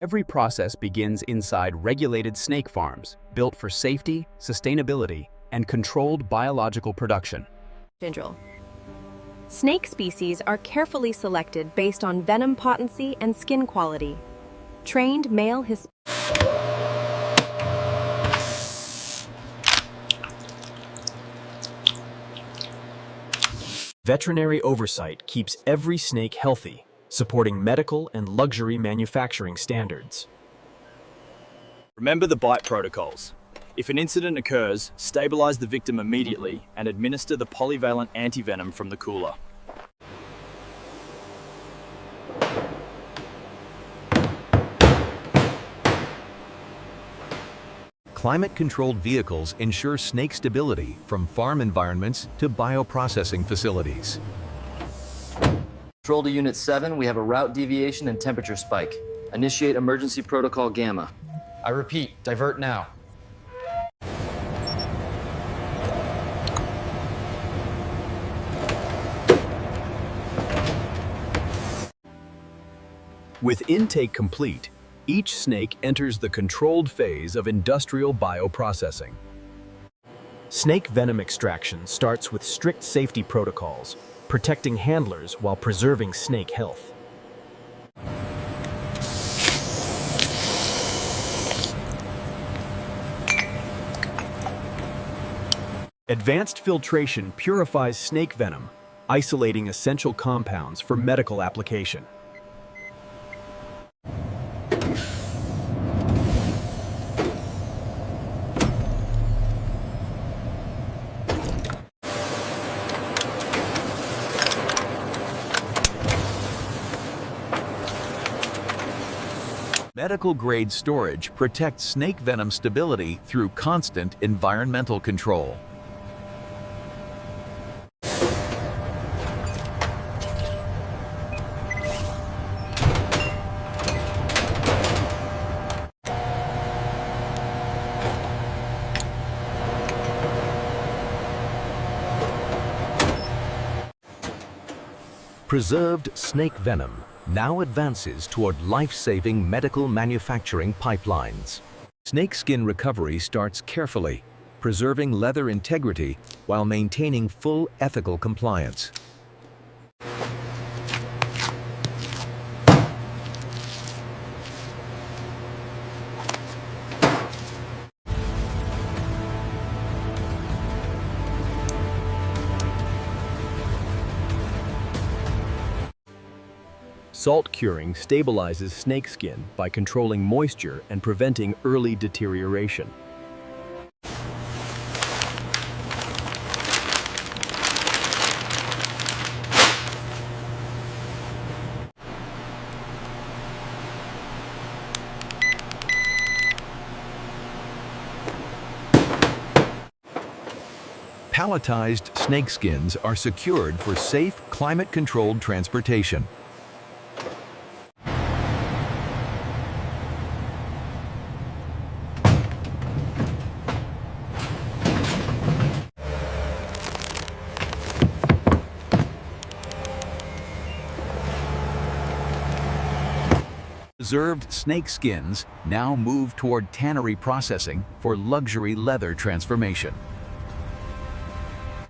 Every process begins inside regulated snake farms, built for safety, sustainability, and controlled biological production. Snake species are carefully selected based on venom potency and skin quality. Trained male Veterinary oversight keeps every snake healthy, supporting medical and luxury manufacturing standards. Remember the bite protocols. If an incident occurs, stabilize the victim immediately and administer the polyvalent antivenom from the cooler. Climate-controlled vehicles ensure snake stability from farm environments to bioprocessing facilities. Control to Unit 7, we have a route deviation and temperature spike. Initiate emergency protocol Gamma. I repeat, divert now. With intake complete, each snake enters the controlled phase of industrial bioprocessing. Snake venom extraction starts with strict safety protocols, protecting handlers while preserving snake health. Advanced filtration purifies snake venom, isolating essential compounds for medical application. Medical-grade storage protects snake venom stability through constant environmental control. Preserved snake venom now advances toward life-saving medical manufacturing pipelines. Snake skin recovery starts carefully, preserving leather integrity while maintaining full ethical compliance. Salt curing stabilizes snake skin by controlling moisture and preventing early deterioration. Palletized snake skins are secured for safe, climate-controlled transportation. Preserved snake skins now move toward tannery processing for luxury leather transformation.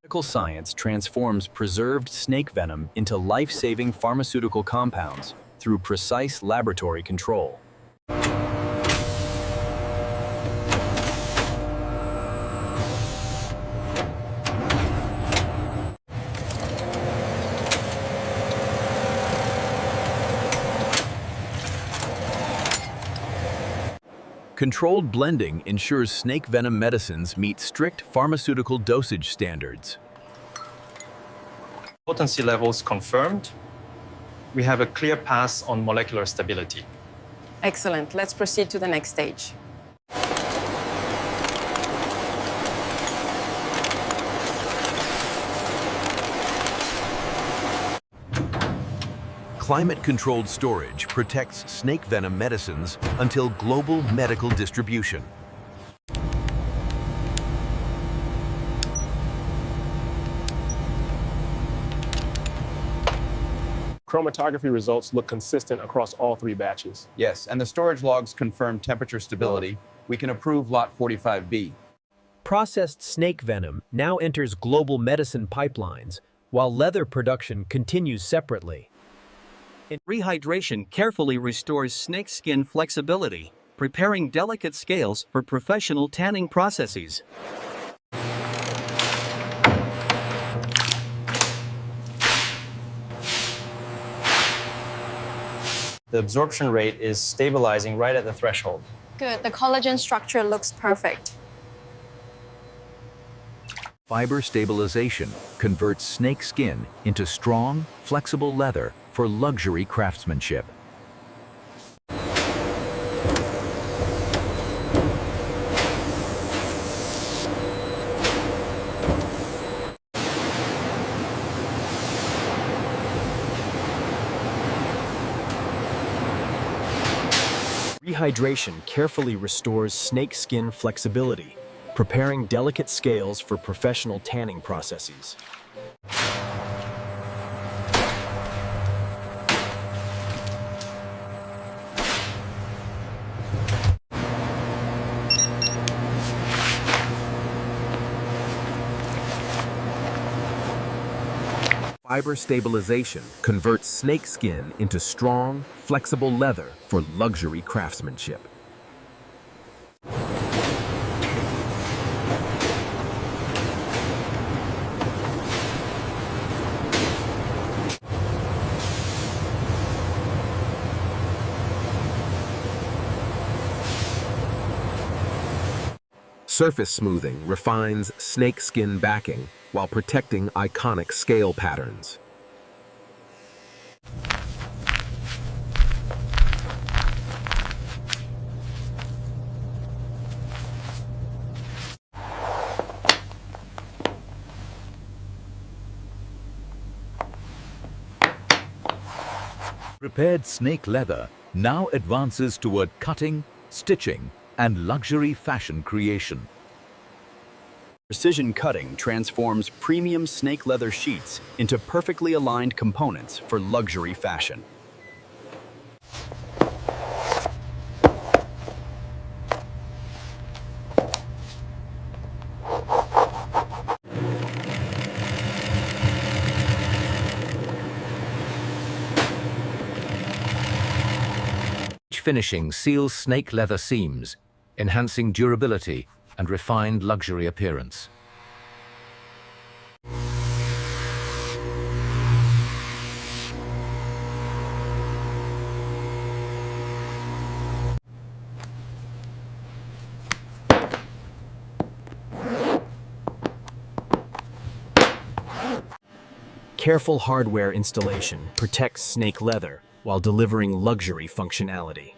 Medical science transforms preserved snake venom into life-saving pharmaceutical compounds through precise laboratory control. Controlled blending ensures snake venom medicines meet strict pharmaceutical dosage standards. Potency levels confirmed. We have a clear path on molecular stability. Excellent. Let's proceed to the next stage. Climate-controlled storage protects snake venom medicines until global medical distribution. chromatography results look consistent across all 3 batches. Yes, and the storage logs confirm temperature stability. We can approve lot 45B. Processed snake venom now enters global medicine pipelines, while leather production continues separately. Rehydration carefully restores snake skin flexibility, preparing delicate scales for professional tanning processes. The absorption rate is stabilizing right at the threshold. Good, the collagen structure looks perfect. Fiber stabilization converts snake skin into strong, flexible leather for luxury craftsmanship. Rehydration carefully restores snake skin flexibility, preparing delicate scales for professional tanning processes. Fiber stabilization converts snake skin into strong, flexible leather for luxury craftsmanship. Surface smoothing refines snake skin backing while protecting iconic scale patterns. Prepared snake leather now advances toward cutting, stitching, and luxury fashion creation. Precision cutting transforms premium snake leather sheets into perfectly aligned components for luxury fashion. Finishing seals snake leather seams, enhancing durability and refined luxury appearance. Careful hardware installation protects snake leather while delivering luxury functionality.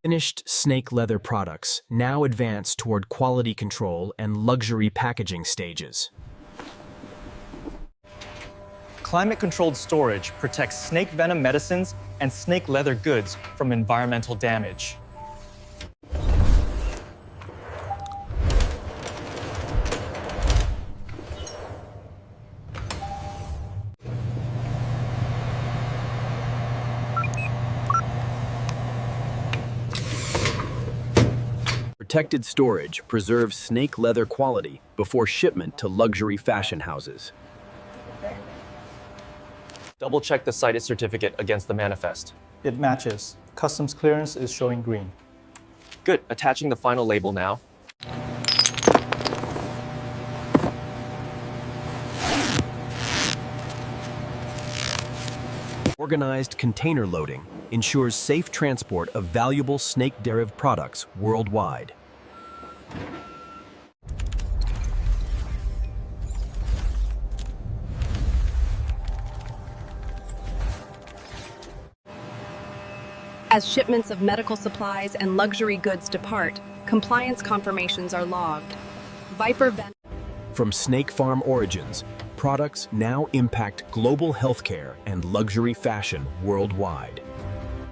Finished snake leather products now advance toward quality control and luxury packaging stages. Climate-controlled storage protects snake venom medicines and snake leather goods from environmental damage. Protected storage preserves snake leather quality before shipment to luxury fashion houses. Double-check the cited certificate against the manifest. It matches. Customs clearance is showing green. Good. Attaching the final label now. Organized container loading ensures safe transport of valuable snake-derived products worldwide. As shipments of medical supplies and luxury goods depart, compliance confirmations are logged. Venom From snake farm origins, products now impact global healthcare and luxury fashion worldwide.